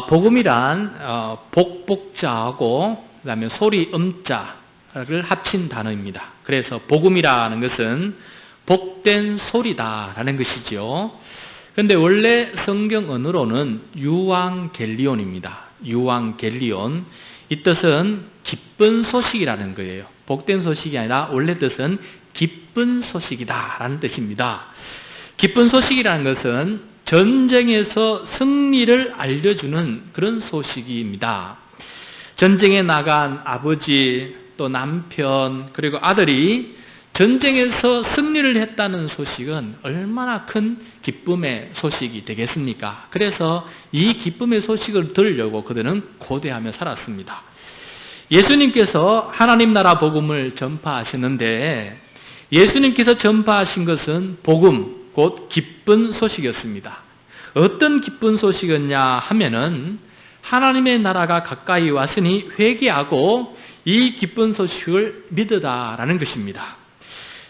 복음이란 복자하고 그다음에 소리 음자를 합친 단어입니다. 그래서 복음이라는 것은 복된 소리다라는 것이지요. 그런데 원래 성경 언어로는 유앙겔리온입니다. 유앙겔리온. 이 뜻은 기쁜 소식이라는 거예요. 복된 소식이 아니라 원래 뜻은 기쁜 소식이다라는 뜻입니다. 기쁜 소식이라는 것은 전쟁에서 승리를 알려주는 그런 소식입니다. 전쟁에 나간 아버지 또 남편 그리고 아들이 전쟁에서 승리를 했다는 소식은 얼마나 큰 기쁨의 소식이 되겠습니까? 그래서 이 기쁨의 소식을 들으려고 그들은 고대하며 살았습니다. 예수님께서 하나님 나라 복음을 전파하셨는데 예수님께서 전파하신 것은 복음, 곧 기쁜 소식이었습니다. 어떤 기쁜 소식이었냐 하면은 하나님의 나라가 가까이 왔으니 회개하고 이 기쁜 소식을 믿으라라는 것입니다.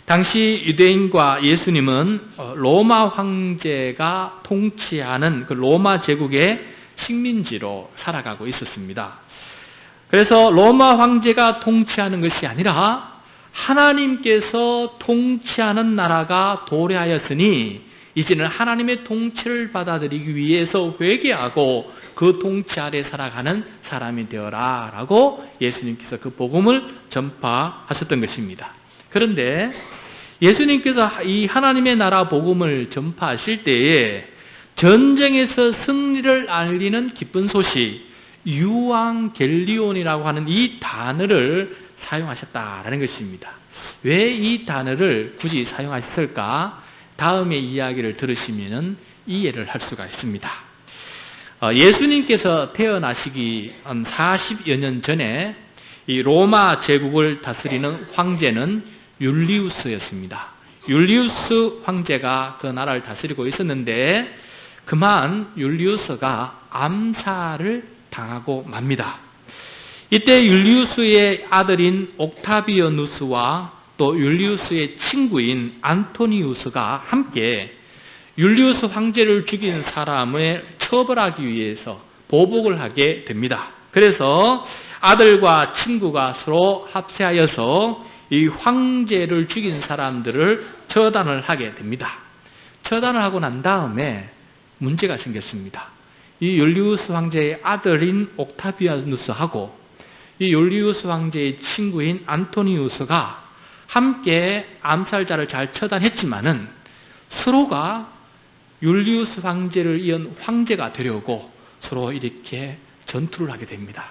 당시 유대인과 예수님은 로마 황제가 통치하는 그 로마 제국의 식민지로 살아가고 있었습니다. 그래서 로마 황제가 통치하는 것이 아니라 하나님께서 통치하는 나라가 도래하였으니 이제는 하나님의 통치를 받아들이기 위해서 회개하고 그 통치 아래 살아가는 사람이 되어라 라고 예수님께서 그 복음을 전파하셨던 것입니다. 그런데 예수님께서 이 하나님의 나라 복음을 전파하실 때에 전쟁에서 승리를 알리는 기쁜 소식, 유앙겔리온이라고 하는 이 단어를 사용하셨다라는 것입니다. 왜 이 단어를 굳이 사용하셨을까? 다음의 이야기를 들으시면 이해를 할 수가 있습니다. 예수님께서 태어나시기 40여 년 전에 이 로마 제국을 다스리는 황제는 율리우스였습니다. 율리우스 황제가 그 나라를 다스리고 있었는데 그만 율리우스가 암살을 당하고 맙니다. 이때 율리우스의 아들인 옥타비아누스와 또 율리우스의 친구인 안토니우스가 함께 율리우스 황제를 죽인 사람을 처벌하기 위해서 보복을 하게 됩니다. 그래서 아들과 친구가 서로 합세하여서 이 황제를 죽인 사람들을 처단을 하게 됩니다. 처단을 하고 난 다음에 문제가 생겼습니다. 이 율리우스 황제의 아들인 옥타비아누스하고 이 율리우스 황제의 친구인 안토니우스가 함께 암살자를 잘 처단했지만은 서로가 율리우스 황제를 이은 황제가 되려고 서로 이렇게 전투를 하게 됩니다.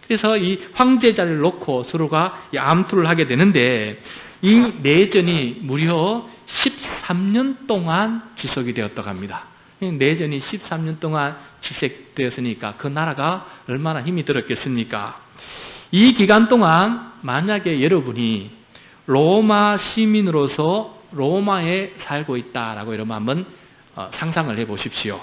그래서 이 황제 자리를 놓고 서로가 암투를 하게 되는데 이 내전이 무려 13년 동안 지속이 되었다고 합니다. 내전이 13년 동안 지속되었으니까 그 나라가 얼마나 힘이 들었겠습니까? 이 기간 동안 만약에 여러분이 로마 시민으로서 로마에 살고 있다라고 이러면 한번 상상을 해보십시오.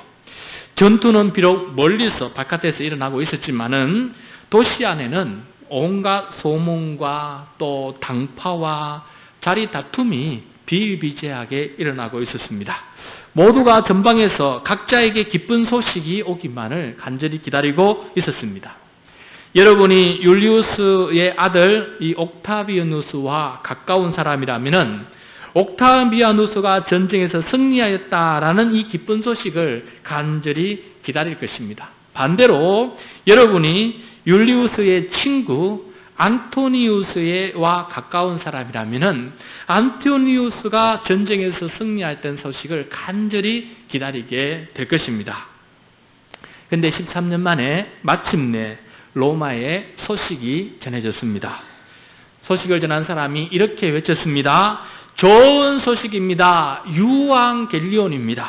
전투는 비록 멀리서 바깥에서 일어나고 있었지만은 도시 안에는 온갖 소문과 또 당파와 자리 다툼이 비일비재하게 일어나고 있었습니다. 모두가 전방에서 각자에게 기쁜 소식이 오기만을 간절히 기다리고 있었습니다. 여러분이 율리우스의 아들 이 옥타비아누스와 가까운 사람이라면은 옥타비아누스가 전쟁에서 승리하였다라는 이 기쁜 소식을 간절히 기다릴 것입니다. 반대로 여러분이 율리우스의 친구 안토니우스와 가까운 사람이라면은 안토니우스가 전쟁에서 승리했던 소식을 간절히 기다리게 될 것입니다. 그런데 13년 만에 마침내 로마에 소식이 전해졌습니다. 소식을 전한 사람이 이렇게 외쳤습니다. 좋은 소식입니다. 유앙겔리온입니다.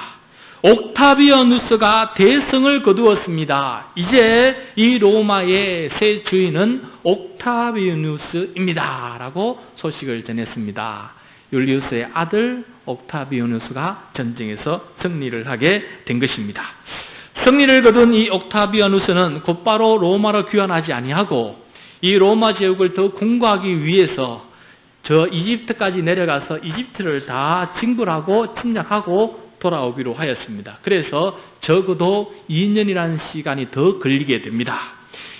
옥타비아누스가 대성을 거두었습니다. 이제 이 로마의 새 주인은 옥타비아누스입니다. 라고 소식을 전했습니다. 율리우스의 아들 옥타비아누스가 전쟁에서 승리를 하게 된 것입니다. 승리를 거둔 이 옥타비아누스는 곧바로 로마로 귀환하지 아니하고 이 로마 제국을 더 공고하기 위해서 저 이집트까지 내려가서 이집트를 다 징벌하고 침략하고 돌아오기로 하였습니다. 그래서 적어도 2년이라는 시간이 더 걸리게 됩니다.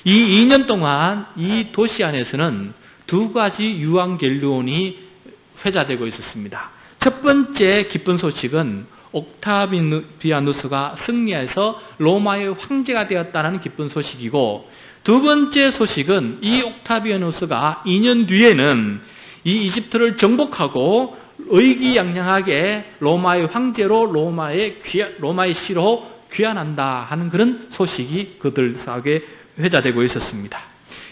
이 2년 동안 이 도시 안에서는 두 가지 유앙겔리온이 회자되고 있었습니다. 첫 번째 기쁜 소식은 옥타비아누스가 승리해서 로마의 황제가 되었다는 기쁜 소식이고, 두 번째 소식은 이 옥타비아누스가 2년 뒤에는 이 이집트를 정복하고 의기양양하게 로마의 황제로 로마의 시로 귀환한다 하는 그런 소식이 그들에게 회자되고 있었습니다.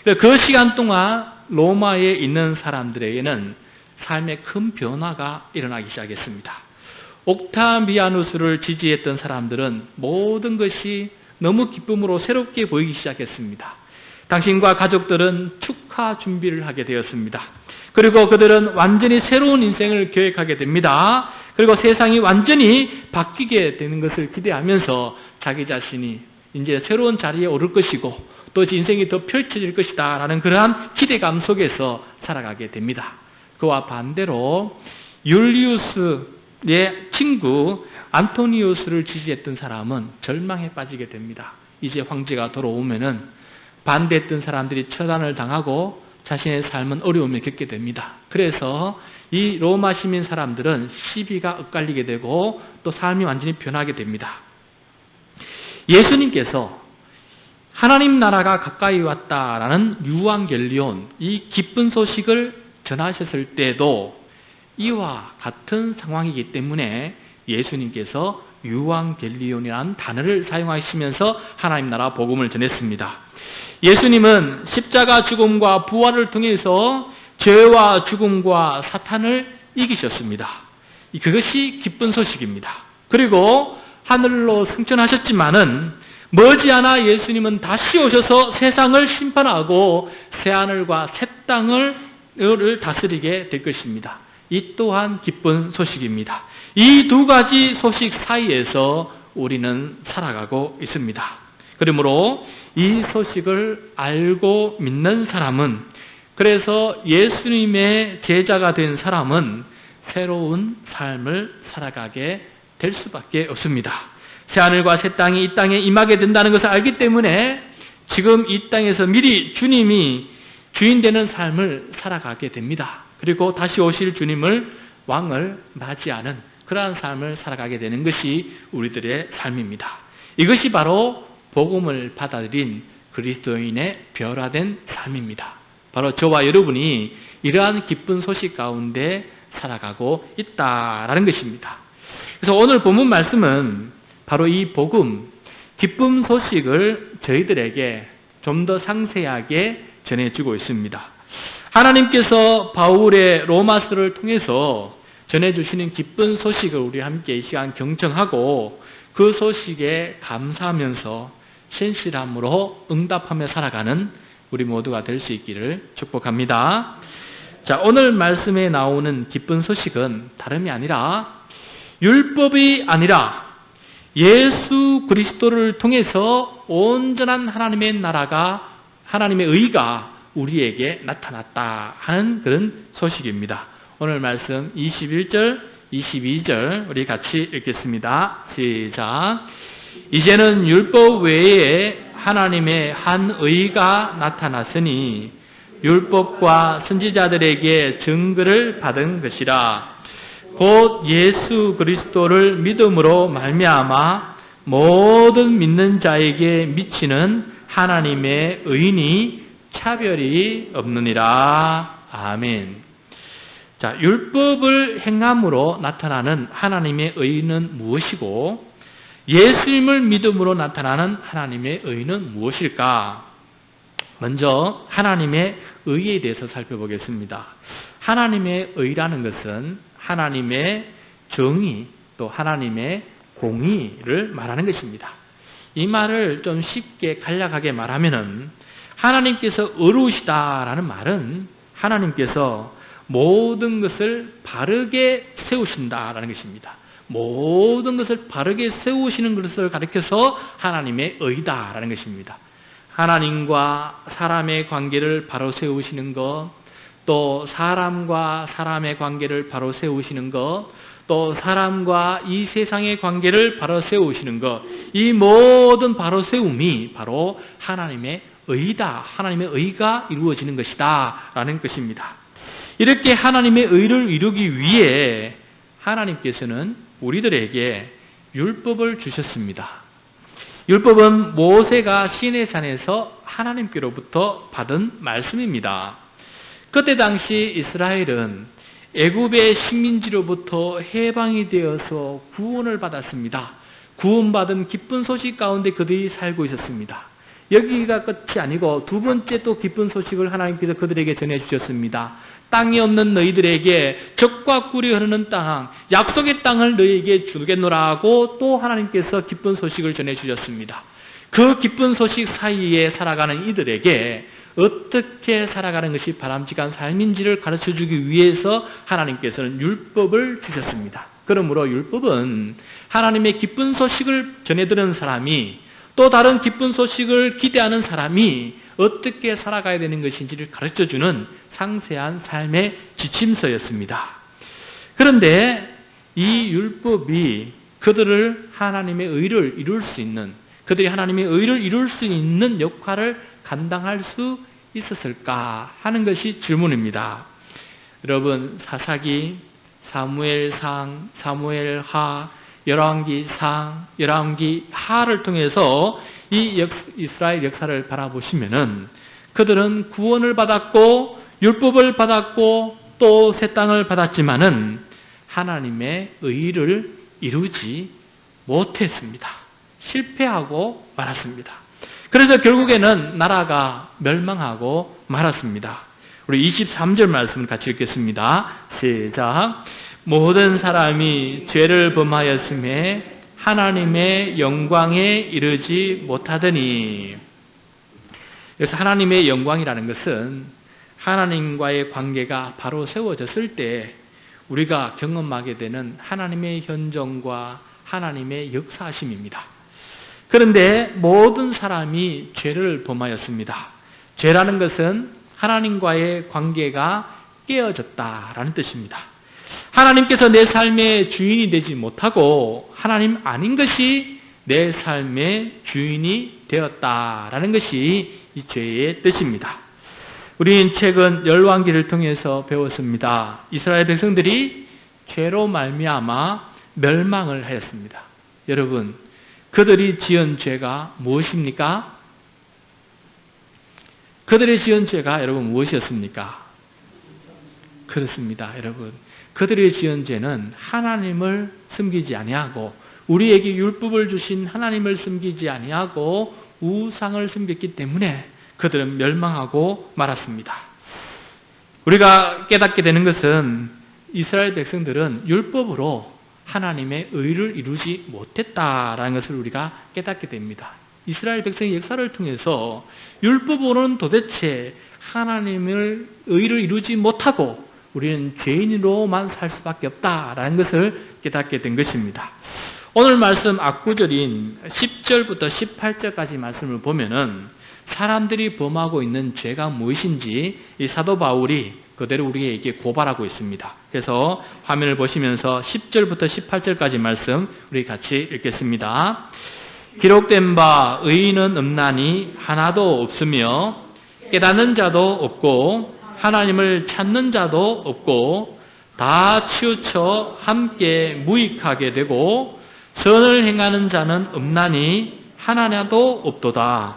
그 시간 동안 로마에 있는 사람들에게는 삶의 큰 변화가 일어나기 시작했습니다. 옥타비아누스를 지지했던 사람들은 모든 것이 너무 기쁨으로 새롭게 보이기 시작했습니다. 당신과 가족들은 축하 준비를 하게 되었습니다. 그리고 그들은 완전히 새로운 인생을 계획하게 됩니다. 그리고 세상이 완전히 바뀌게 되는 것을 기대하면서 자기 자신이 이제 새로운 자리에 오를 것이고 또 인생이 더 펼쳐질 것이다 라는 그러한 기대감 속에서 살아가게 됩니다. 그와 반대로 율리우스의 친구 안토니우스를 지지했던 사람은 절망에 빠지게 됩니다. 이제 황제가 돌아오면은 반대했던 사람들이 처단을 당하고 자신의 삶은 어려움을 겪게 됩니다. 그래서 이 로마 시민 사람들은 시비가 엇갈리게 되고 또 삶이 완전히 변하게 됩니다. 예수님께서 하나님 나라가 가까이 왔다라는 유앙겔리온, 이 기쁜 소식을 전하셨을 때도 이와 같은 상황이기 때문에 예수님께서 유앙겔리온이라는 단어를 사용하시면서 하나님 나라 복음을 전했습니다. 예수님은 십자가 죽음과 부활을 통해서 죄와 죽음과 사탄을 이기셨습니다. 그것이 기쁜 소식입니다. 그리고 하늘로 승천하셨지만은 머지않아 예수님은 다시 오셔서 세상을 심판하고 새하늘과 새 땅을 다스리게 될 것입니다. 이 또한 기쁜 소식입니다. 이 두 가지 소식 사이에서 우리는 살아가고 있습니다. 그러므로 이 소식을 알고 믿는 사람은, 그래서 예수님의 제자가 된 사람은 새로운 삶을 살아가게 될 수밖에 없습니다. 새하늘과 새 땅이 이 땅에 임하게 된다는 것을 알기 때문에 지금 이 땅에서 미리 주님이 주인 되는 삶을 살아가게 됩니다. 그리고 다시 오실 주님을 왕을 맞이하는 그러한 삶을 살아가게 되는 것이 우리들의 삶입니다. 이것이 바로 복음을 받아들인 그리스도인의 변화된 삶입니다. 바로 저와 여러분이 이러한 기쁜 소식 가운데 살아가고 있다라는 것입니다. 그래서 오늘 본문 말씀은 바로 이 복음, 기쁜 소식을 저희들에게 좀 더 상세하게 전해주고 있습니다. 하나님께서 바울의 로마서를 통해서 전해주시는 기쁜 소식을 우리 함께 이 시간 경청하고 그 소식에 감사하면서 신실함으로 응답하며 살아가는 우리 모두가 될 수 있기를 축복합니다. 자, 오늘 말씀에 나오는 기쁜 소식은 다름이 아니라 율법이 아니라 예수 그리스도를 통해서 온전한 하나님의 나라가, 하나님의 의가 우리에게 나타났다 하는 그런 소식입니다. 오늘 말씀 21절, 22절 우리 같이 읽겠습니다. 시작. 이제는 율법 외에 하나님의 한 의가 나타났으니 율법과 선지자들에게 증거를 받은 것이라. 곧 예수 그리스도를 믿음으로 말미암아 모든 믿는 자에게 미치는 하나님의 의니 차별이 없느니라. 아멘. 자, 율법을 행함으로 나타나는 하나님의 의는 무엇이고 예수님을 믿음으로 나타나는 하나님의 의는 무엇일까? 먼저 하나님의 의에 대해서 살펴보겠습니다. 하나님의 의라는 것은 하나님의 정의 또 하나님의 공의를 말하는 것입니다. 이 말을 좀 쉽게 간략하게 말하면은 하나님께서 의로우시다라는 말은 하나님께서 모든 것을 바르게 세우신다라는 것입니다. 모든 것을 바르게 세우시는 것을 가리켜서 하나님의 의다라는 것입니다. 하나님과 사람의 관계를 바로 세우시는 것, 또 사람과 사람의 관계를 바로 세우시는 것, 또 사람과 이 세상의 관계를 바로 세우시는 것, 이 모든 바로 세움이 바로 하나님의 의다. 하나님의 의가 이루어지는 것이다 라는 것입니다. 이렇게 하나님의 의를 이루기 위해 하나님께서는 우리들에게 율법을 주셨습니다. 율법은 모세가 시내산에서 하나님께로부터 받은 말씀입니다. 그때 당시 이스라엘은 애굽의 식민지로부터 해방이 되어서 구원을 받았습니다. 구원받은 기쁜 소식 가운데 그들이 살고 있었습니다. 여기가 끝이 아니고 두 번째 또 기쁜 소식을 하나님께서 그들에게 전해주셨습니다. 땅이 없는 너희들에게 젖과 꿀이 흐르는 땅, 약속의 땅을 너희에게 주겠노라고 또 하나님께서 기쁜 소식을 전해주셨습니다. 그 기쁜 소식 사이에 살아가는 이들에게 어떻게 살아가는 것이 바람직한 삶인지를 가르쳐주기 위해서 하나님께서는 율법을 주셨습니다. 그러므로 율법은 하나님의 기쁜 소식을 전해들은 사람이 또 다른 기쁜 소식을 기대하는 사람이 어떻게 살아가야 되는 것인지를 가르쳐주는 상세한 삶의 지침서였습니다. 그런데 이 율법이 그들을 하나님의 의를 이룰 수 있는, 그들이 하나님의 의를 이룰 수 있는 역할을 감당할 수 있었을까 하는 것이 질문입니다. 여러분, 사사기, 사무엘상, 사무엘하, 열왕기상, 열왕기하를 통해서 이 이스라엘 역사를 바라보시면은 그들은 구원을 받았고 율법을 받았고 또 새 땅을 받았지만은 하나님의 의를 이루지 못했습니다. 실패하고 말았습니다. 그래서 결국에는 나라가 멸망하고 말았습니다. 우리 23절 말씀을 같이 읽겠습니다. 시작. 모든 사람이 죄를 범하였음에 하나님의 영광에 이르지 못하더니. 그래서 하나님의 영광이라는 것은 하나님과의 관계가 바로 세워졌을 때 우리가 경험하게 되는 하나님의 현존과 하나님의 역사하심입니다. 그런데 모든 사람이 죄를 범하였습니다. 죄라는 것은 하나님과의 관계가 깨어졌다라는 뜻입니다. 하나님께서 내 삶의 주인이 되지 못하고 하나님 아닌 것이 내 삶의 주인이 되었다라는 것이 이 죄의 뜻입니다. 우리는 최근 열왕기를 통해서 배웠습니다. 이스라엘 백성들이 죄로 말미암아 멸망을 하였습니다. 여러분, 그들이 지은 죄가 무엇입니까? 그들의 지은 죄가 여러분 무엇이었습니까? 그렇습니다, 여러분. 그들의 지은 죄는 하나님을 섬기지 아니하고 우리에게 율법을 주신 하나님을 섬기지 아니하고 우상을 섬겼기 때문에 그들은 멸망하고 말았습니다. 우리가 깨닫게 되는 것은 이스라엘 백성들은 율법으로 하나님의 의를 이루지 못했다라는 것을 우리가 깨닫게 됩니다. 이스라엘 백성의 역사를 통해서 율법으로는 도대체 하나님의 의를 이루지 못하고 우리는 죄인으로만 살 수밖에 없다라는 것을 깨닫게 된 것입니다. 오늘 말씀 앞구절인 10절부터 18절까지 말씀을 보면은 사람들이 범하고 있는 죄가 무엇인지 이 사도 바울이 그대로 우리에게 고발하고 있습니다. 그래서 화면을 보시면서 10절부터 18절까지 말씀 우리 같이 읽겠습니다. 기록된 바 의인은 없나니 하나도 없으며 깨닫는 자도 없고 하나님을 찾는 자도 없고 다 치우쳐 함께 무익하게 되고 선을 행하는 자는 없나니 하나도 없도다.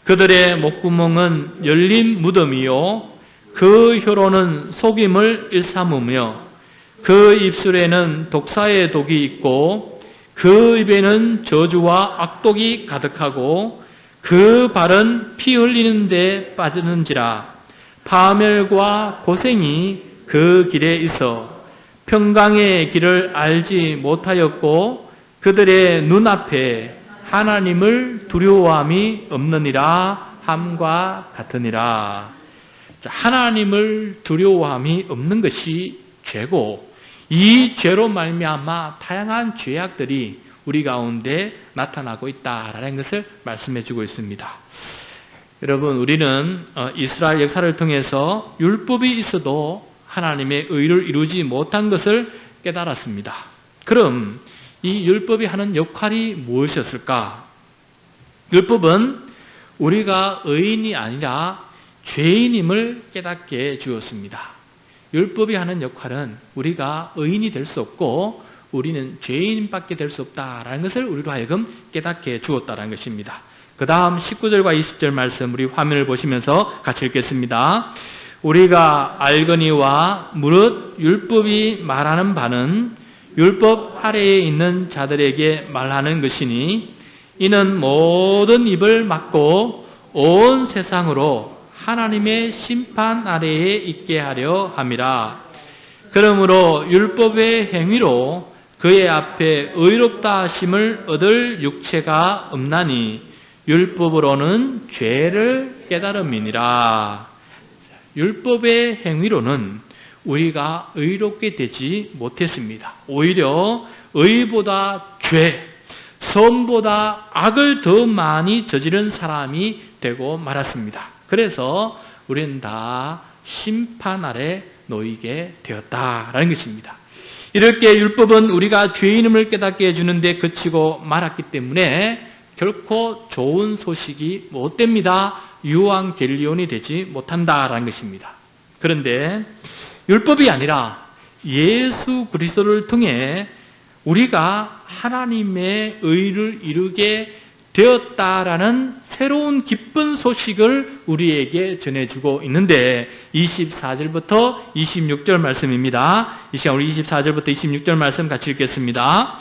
그들의 목구멍은 열린 무덤이요 그 혀로는 속임을 일삼으며 그 입술에는 독사의 독이 있고 그 입에는 저주와 악독이 가득하고 그 발은 피 흘리는 데 빠지는지라. 파멸과 고생이 그 길에 있어 평강의 길을 알지 못하였고 그들의 눈앞에 하나님을 두려워함이 없느니라 함과 같으니라. 하나님을 두려워함이 없는 것이 죄고 이 죄로 말미암아 다양한 죄악들이 우리 가운데 나타나고 있다라는 것을 말씀해 주고 있습니다. 여러분, 우리는 이스라엘 역사를 통해서 율법이 있어도 하나님의 의를 이루지 못한 것을 깨달았습니다. 그럼 이 율법이 하는 역할이 무엇이었을까? 율법은 우리가 의인이 아니라 죄인임을 깨닫게 주었습니다. 율법이 하는 역할은 우리가 의인이 될 수 없고 우리는 죄인밖에 될 수 없다라는 것을 우리로 하여금 깨닫게 주었다는 것입니다. 그 다음 19절과 20절 말씀 우리 화면을 보시면서 같이 읽겠습니다. 우리가 알거니와 무릇 율법이 말하는 바는 율법 아래에 있는 자들에게 말하는 것이니 이는 모든 입을 막고 온 세상으로 하나님의 심판 아래에 있게 하려 함이라. 그러므로 율법의 행위로 그의 앞에 의롭다 하심을 얻을 육체가 없나니 율법으로는 죄를 깨달음이니라. 율법의 행위로는 우리가 의롭게 되지 못했습니다. 오히려 의보다 죄, 선보다 악을 더 많이 저지른 사람이 되고 말았습니다. 그래서 우리는 다 심판 아래 놓이게 되었다라는 것입니다. 이렇게 율법은 우리가 죄인임을 깨닫게 해주는데 그치고 말았기 때문에 결코 좋은 소식이 못 됩니다. 유앙겔리온이 되지 못한다라는 것입니다. 그런데 율법이 아니라 예수 그리스도를 통해 우리가 하나님의 의를 이루게 되었다라는 새로운 기쁜 소식을 우리에게 전해주고 있는데 24절부터 26절 말씀입니다. 이 시간 우리 24절부터 26절 말씀 같이 읽겠습니다.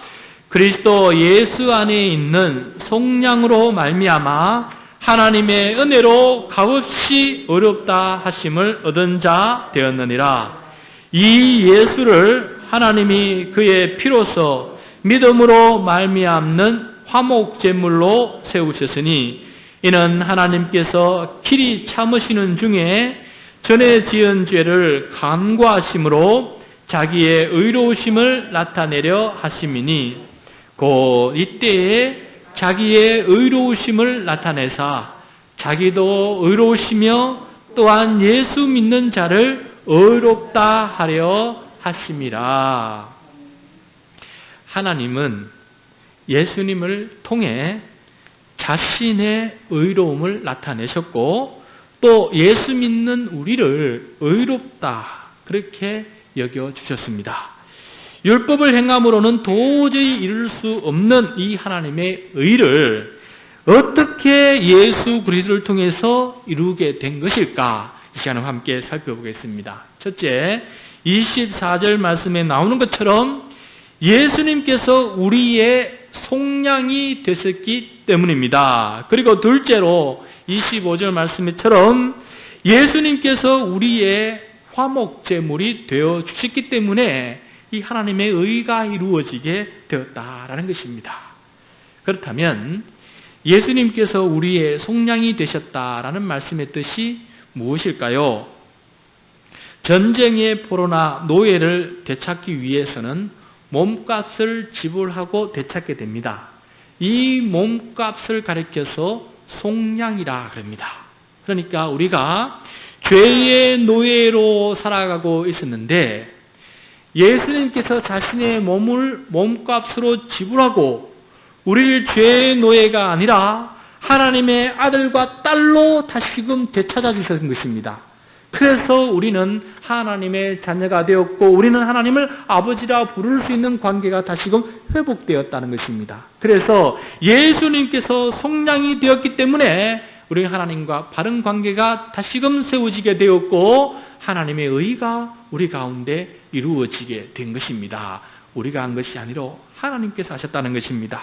그리스도 예수 안에 있는 속량으로 말미암아 하나님의 은혜로 값없이 어렵다 하심을 얻은 자 되었느니라. 이 예수를 하나님이 그의 피로써 믿음으로 말미암는 화목제물로 세우셨으니 이는 하나님께서 길이 참으시는 중에 전에 지은 죄를 간과하심으로 자기의 의로우심을 나타내려 하심이니 곧 이때에 자기의 의로우심을 나타내사 자기도 의로우시며 또한 예수 믿는 자를 의롭다 하려 하심이라. 하나님은 예수님을 통해 자신의 의로움을 나타내셨고 또 예수 믿는 우리를 의롭다 그렇게 여겨주셨습니다. 율법을 행함으로는 도저히 이룰 수 없는 이 하나님의 의를 어떻게 예수 그리스도를 통해서 이루게 된 것일까? 이 시간에 함께 살펴보겠습니다. 첫째, 24절 말씀에 나오는 것처럼 예수님께서 우리의 속량이 되셨기 때문입니다. 그리고 둘째로 25절 말씀처럼 예수님께서 우리의 화목제물이 되어 주셨기 때문에 이 하나님의 의가 이루어지게 되었다라는 것입니다. 그렇다면 예수님께서 우리의 속량이 되셨다라는 말씀의 뜻이 무엇일까요? 전쟁의 포로나 노예를 되찾기 위해서는 몸값을 지불하고 되찾게 됩니다. 이 몸값을 가리켜서 속량이라 합니다. 그러니까 우리가 죄의 노예로 살아가고 있었는데 예수님께서 자신의 몸을 몸값으로 지불하고 우리를 죄의 노예가 아니라 하나님의 아들과 딸로 다시금 되찾아 주신 것입니다. 그래서 우리는 하나님의 자녀가 되었고 우리는 하나님을 아버지라 부를 수 있는 관계가 다시금 회복되었다는 것입니다. 그래서 예수님께서 속량이 되었기 때문에 우리 하나님과 바른 관계가 다시금 세워지게 되었고 하나님의 의가 우리 가운데 이루어지게 된 것입니다. 우리가 한 것이 아니라 하나님께서 하셨다는 것입니다.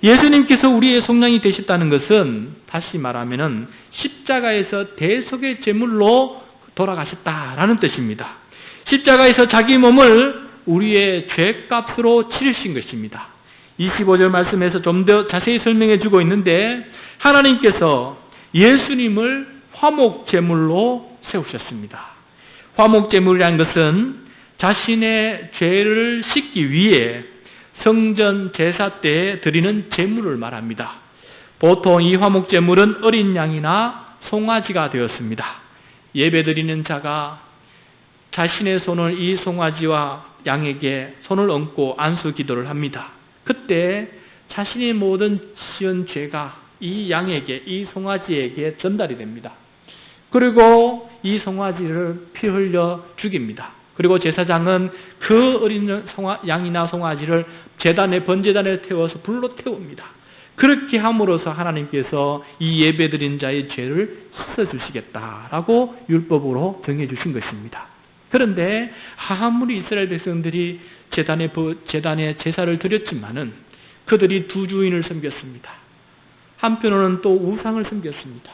예수님께서 우리의 속량이 되셨다는 것은 다시 말하면 십자가에서 대속의 제물로 돌아가셨다라는 뜻입니다. 십자가에서 자기 몸을 우리의 죄값으로 치르신 것입니다. 25절 말씀에서 좀 더 자세히 설명해 주고 있는데 하나님께서 예수님을 화목제물로 세우셨습니다. 화목제물이라는 것은 자신의 죄를 씻기 위해 성전 제사 때 드리는 제물을 말합니다. 보통 이 화목제물은 어린 양이나 송아지가 되었습니다. 예배드리는 자가 자신의 손을 이 송아지와 양에게 손을 얹고 안수 기도를 합니다. 그때 자신의 모든 지은 죄가 이 양에게, 이 송아지에게 전달이 됩니다. 그리고 이 송아지를 피 흘려 죽입니다. 그리고 제사장은 그 어린 양이나 송아지를 번제단에 태워서 불로 태웁니다. 그렇게 함으로써 하나님께서 이 예배드린 자의 죄를 씻어주시겠다라고 율법으로 정해주신 것입니다. 그런데 아무리 이스라엘 백성들이 제단에 제사를 드렸지만은 그들이 두 주인을 섬겼습니다. 한편으로는 또 우상을 섬겼습니다.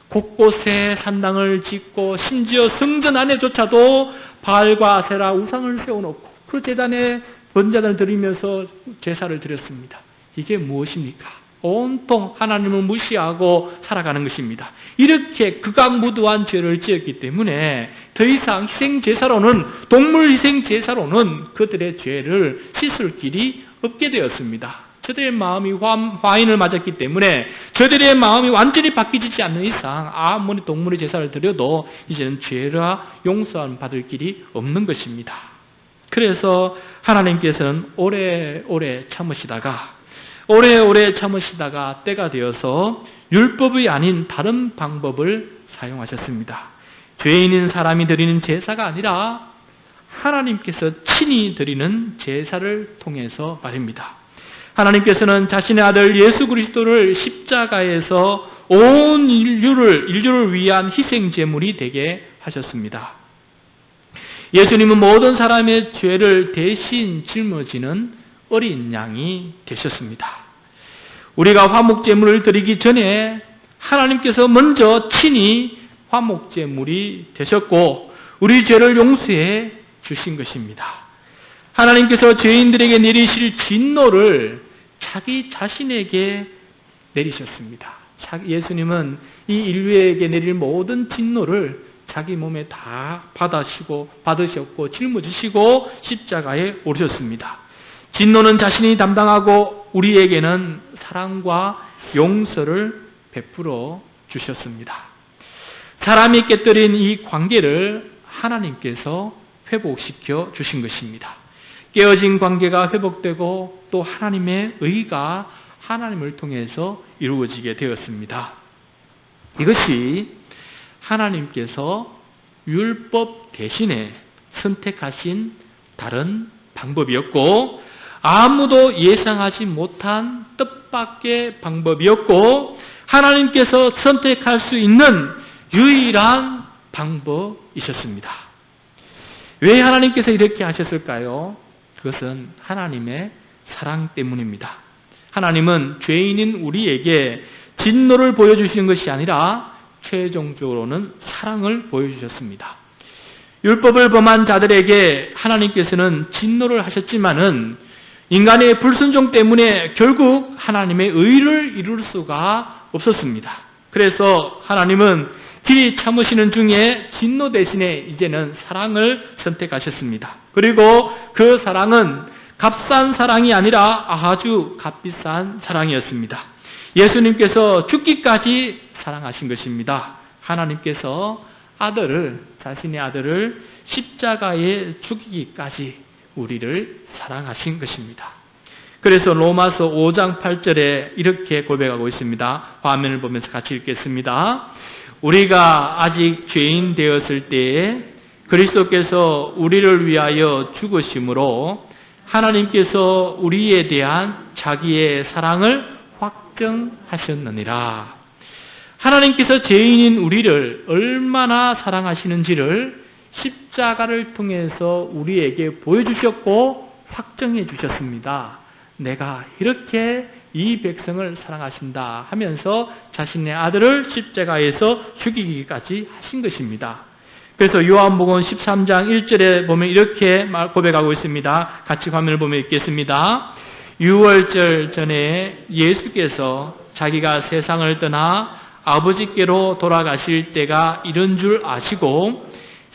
곳곳에 산당을 짓고 심지어 성전 안에조차도 바알과 아세라 우상을 세워놓고 그 제단에 번제단을 드리면서 제사를 드렸습니다. 이게 무엇입니까? 온통 하나님을 무시하고 살아가는 것입니다. 이렇게 극악무도한 죄를 지었기 때문에 더 이상 동물 희생제사로는 그들의 죄를 씻을 길이 없게 되었습니다. 저들의 마음이 화인을 맞았기 때문에 저들의 마음이 완전히 바뀌지 않는 이상 아무리 동물의 제사를 드려도 이제는 죄라 용서함 받을 길이 없는 것입니다. 그래서 하나님께서는 오래오래 참으시다가 때가 되어서 율법이 아닌 다른 방법을 사용하셨습니다. 죄인인 사람이 드리는 제사가 아니라 하나님께서 친히 드리는 제사를 통해서 말입니다. 하나님께서는 자신의 아들 예수 그리스도를 십자가에서 온 인류를 위한 희생 제물이 되게 하셨습니다. 예수님은 모든 사람의 죄를 대신 짊어지는 어린 양이 되셨습니다. 우리가 화목제물을 드리기 전에 하나님께서 먼저 친히 화목제물이 되셨고 우리 죄를 용서해 주신 것입니다. 하나님께서 죄인들에게 내리실 진노를 자기 자신에게 내리셨습니다. 예수님은 이 인류에게 내릴 모든 진노를 자기 몸에 다 받으셨고 짊어지시고 십자가에 오르셨습니다. 진노는 자신이 담당하고 우리에게는 사랑과 용서를 베풀어 주셨습니다. 사람이 깨뜨린 이 관계를 하나님께서 회복시켜 주신 것입니다. 깨어진 관계가 회복되고 또 하나님의 의가 하나님을 통해서 이루어지게 되었습니다. 이것이 하나님께서 율법 대신에 선택하신 다른 방법이었고 아무도 예상하지 못한 뜻밖의 방법이었고 하나님께서 선택할 수 있는 유일한 방법이셨습니다. 왜 하나님께서 이렇게 하셨을까요? 그것은 하나님의 사랑 때문입니다. 하나님은 죄인인 우리에게 진노를 보여주시는 것이 아니라 최종적으로는 사랑을 보여주셨습니다. 율법을 범한 자들에게 하나님께서는 진노를 하셨지만은 인간의 불순종 때문에 결국 하나님의 의를 이룰 수가 없었습니다. 그래서 하나님은 길이 참으시는 중에 진노 대신에 이제는 사랑을 선택하셨습니다. 그리고 그 사랑은 값싼 사랑이 아니라 아주 값비싼 사랑이었습니다. 예수님께서 죽기까지 사랑하신 것입니다. 하나님께서 자신의 아들을 십자가에 죽이기까지 우리를 사랑하신 것입니다. 그래서 로마서 5장 8절에 이렇게 고백하고 있습니다. 화면을 보면서 같이 읽겠습니다. 우리가 아직 죄인 되었을 때에 그리스도께서 우리를 위하여 죽으심으로 하나님께서 우리에 대한 자기의 사랑을 확정하셨느니라. 하나님께서 죄인인 우리를 얼마나 사랑하시는지를 십자가를 통해서 우리에게 보여주셨고 확정해 주셨습니다. 내가 이렇게 이 백성을 사랑하신다 하면서 자신의 아들을 십자가에서 죽이기까지 하신 것입니다. 그래서 요한복음 13장 1절에 보면 이렇게 고백하고 있습니다. 같이 화면을 보면 읽겠습니다. 유월절 전에 예수께서 자기가 세상을 떠나 아버지께로 돌아가실 때가 이른 줄 아시고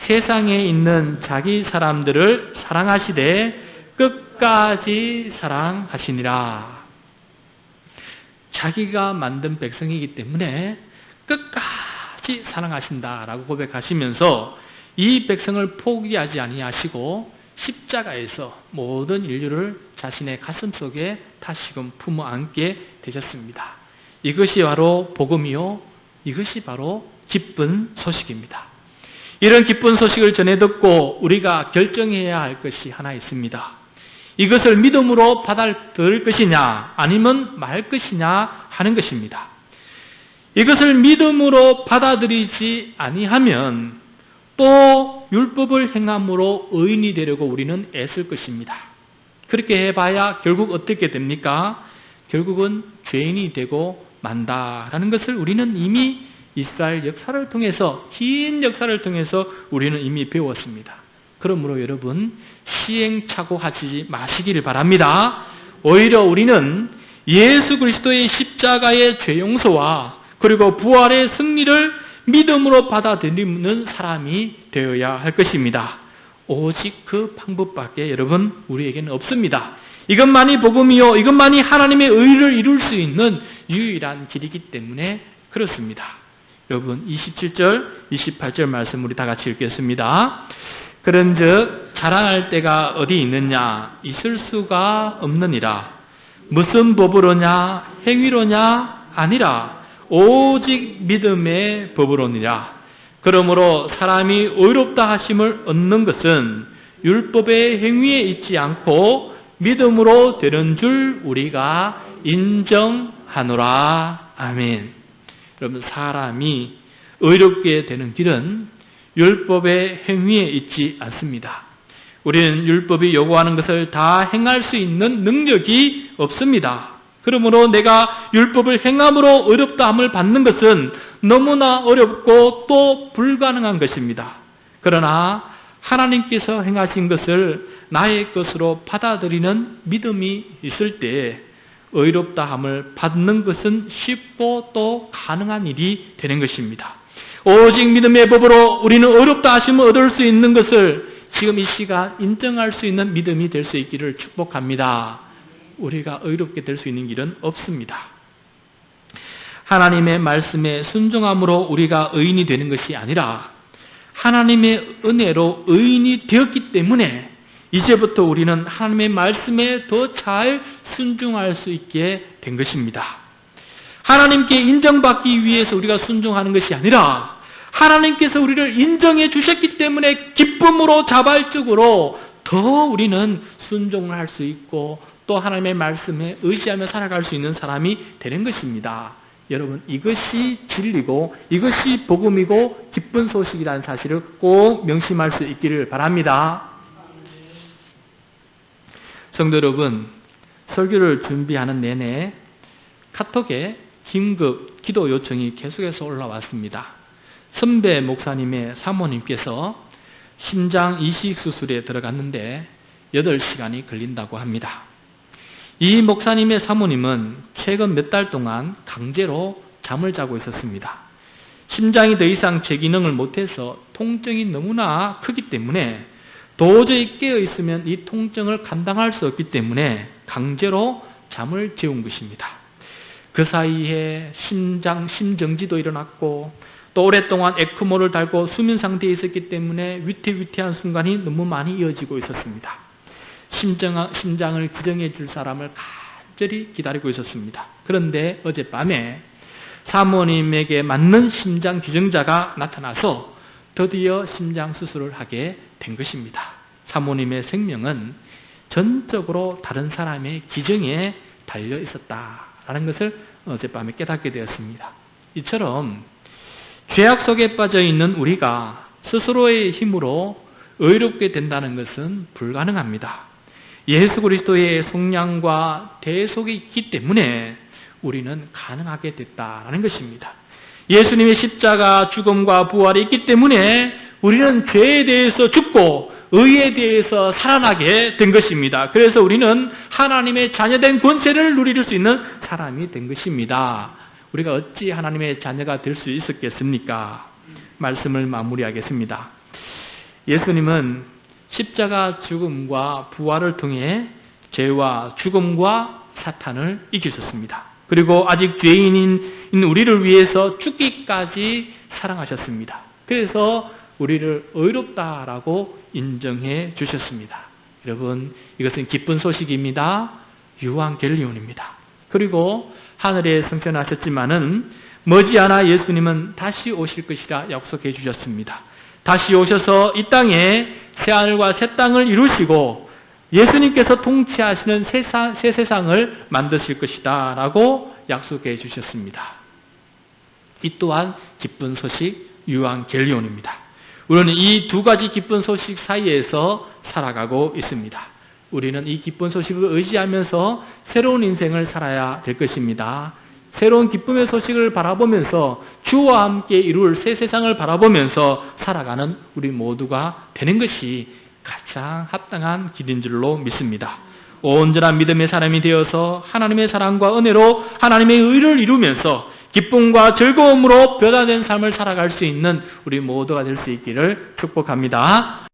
세상에 있는 자기 사람들을 사랑하시되 끝까지 사랑하시니라. 자기가 만든 백성이기 때문에 끝까지 사랑하신다라고 고백하시면서 이 백성을 포기하지 아니하시고 십자가에서 모든 인류를 자신의 가슴 속에 다시금 품어 안게 되셨습니다. 이것이 바로 복음이요, 이것이 바로 기쁜 소식입니다. 이런 기쁜 소식을 전해 듣고 우리가 결정해야 할 것이 하나 있습니다. 이것을 믿음으로 받아들일 것이냐 아니면 말 것이냐 하는 것입니다. 이것을 믿음으로 받아들이지 아니하면 또 율법을 행함으로 의인이 되려고 우리는 애쓸 것입니다. 그렇게 해봐야 결국 어떻게 됩니까? 결국은 죄인이 되고 만다라는 것을 우리는 이미 이스라엘 역사를 통해서, 긴 역사를 통해서 우리는 이미 배웠습니다. 그러므로 여러분, 시행착오하지 마시기를 바랍니다. 오히려 우리는 예수 그리스도의 십자가의 죄 용서와 그리고 부활의 승리를 믿음으로 받아들이는 사람이 되어야 할 것입니다. 오직 그 방법밖에 여러분 우리에게는 없습니다. 이것만이 복음이요, 이것만이 하나님의 의를 이룰 수 있는 유일한 길이기 때문에 그렇습니다. 여러분 27절, 28절 말씀 우리 다 같이 읽겠습니다. 그런즉 자랑할 때가 어디 있느냐? 있을 수가 없느니라. 무슨 법으로냐? 행위로냐? 아니라 오직 믿음의 법으로니라. 그러므로 사람이 의롭다 하심을 얻는 것은 율법의 행위에 있지 않고 믿음으로 되는 줄 우리가 인정하노라. 아멘. 여러분, 사람이 의롭게 되는 길은 율법의 행위에 있지 않습니다. 우리는 율법이 요구하는 것을 다 행할 수 있는 능력이 없습니다. 그러므로 내가 율법을 행함으로 의롭다함을 받는 것은 너무나 어렵고 또 불가능한 것입니다. 그러나 하나님께서 행하신 것을 나의 것으로 받아들이는 믿음이 있을 때 의롭다함을 받는 것은 쉽고 또 가능한 일이 되는 것입니다. 오직 믿음의 법으로 우리는 의롭다 하심을 얻을 수 있는 것을 지금 이 시간 인정할 수 있는 믿음이 될 수 있기를 축복합니다. 우리가 의롭게 될 수 있는 길은 없습니다. 하나님의 말씀에 순종함으로 우리가 의인이 되는 것이 아니라 하나님의 은혜로 의인이 되었기 때문에 이제부터 우리는 하나님의 말씀에 더 잘 순종할 수 있게 된 것입니다. 하나님께 인정받기 위해서 우리가 순종하는 것이 아니라 하나님께서 우리를 인정해 주셨기 때문에 기쁨으로 자발적으로 더 우리는 순종을 할 수 있고 또 하나님의 말씀에 의지하며 살아갈 수 있는 사람이 되는 것입니다. 여러분, 이것이 진리고 이것이 복음이고 기쁜 소식이라는 사실을 꼭 명심할 수 있기를 바랍니다. 성도 여러분, 설교를 준비하는 내내 카톡에 긴급 기도 요청이 계속해서 올라왔습니다. 선배 목사님의 사모님께서 심장 이식 수술에 들어갔는데 8시간이 걸린다고 합니다. 이 목사님의 사모님은 최근 몇 달 동안 강제로 잠을 자고 있었습니다. 심장이 더 이상 제 기능을 못해서 통증이 너무나 크기 때문에 도저히 깨어있으면 이 통증을 감당할 수 없기 때문에 강제로 잠을 재운 것입니다. 그 사이에 심정지도 일어났고 또 오랫동안 에크모를 달고 수면 상태에 있었기 때문에 위태위태한 순간이 너무 많이 이어지고 있었습니다. 심장을 기정해 줄 사람을 간절히 기다리고 있었습니다. 그런데 어젯밤에 사모님에게 맞는 심장 기정자가 나타나서 드디어 심장 수술을 하게 된 것입니다. 사모님의 생명은 전적으로 다른 사람의 기정에 달려 있었다라는 것을 어젯밤에 깨닫게 되었습니다. 이처럼 죄악 속에 빠져 있는 우리가 스스로의 힘으로 의롭게 된다는 것은 불가능합니다. 예수 그리스도의 속량과 대속이 있기 때문에 우리는 가능하게 됐다라는 것입니다. 예수님의 십자가 죽음과 부활이 있기 때문에 우리는 죄에 대해서 죽고 의에 대해서 살아나게 된 것입니다. 그래서 우리는 하나님의 자녀된 권세를 누릴 수 있는 사람이 된 것입니다. 우리가 어찌 하나님의 자녀가 될 수 있었겠습니까? 말씀을 마무리하겠습니다. 예수님은 십자가 죽음과 부활을 통해 죄와 죽음과 사탄을 이기셨습니다. 그리고 아직 죄인인 우리를 위해서 죽기까지 사랑하셨습니다. 그래서 우리를 의롭다라고 인정해 주셨습니다. 여러분, 이것은 기쁜 소식입니다. 유앙겔리온입니다. 그리고 하늘에 승천하셨지만은 머지않아 예수님은 다시 오실 것이라 약속해 주셨습니다. 다시 오셔서 이 땅에 새하늘과 새 땅을 이루시고 예수님께서 통치하시는 새 세상을 만드실 것이다 라고 약속해 주셨습니다. 이 또한 기쁜 소식 유앙겔리온입니다. 우리는 이 두 가지 기쁜 소식 사이에서 살아가고 있습니다. 우리는 이 기쁜 소식을 의지하면서 새로운 인생을 살아야 될 것입니다. 새로운 기쁨의 소식을 바라보면서 주와 함께 이룰 새 세상을 바라보면서 살아가는 우리 모두가 되는 것이 가장 합당한 길인 줄로 믿습니다. 온전한 믿음의 사람이 되어서 하나님의 사랑과 은혜로 하나님의 의를 이루면서 기쁨과 즐거움으로 변화된 삶을 살아갈 수 있는 우리 모두가 될 수 있기를 축복합니다.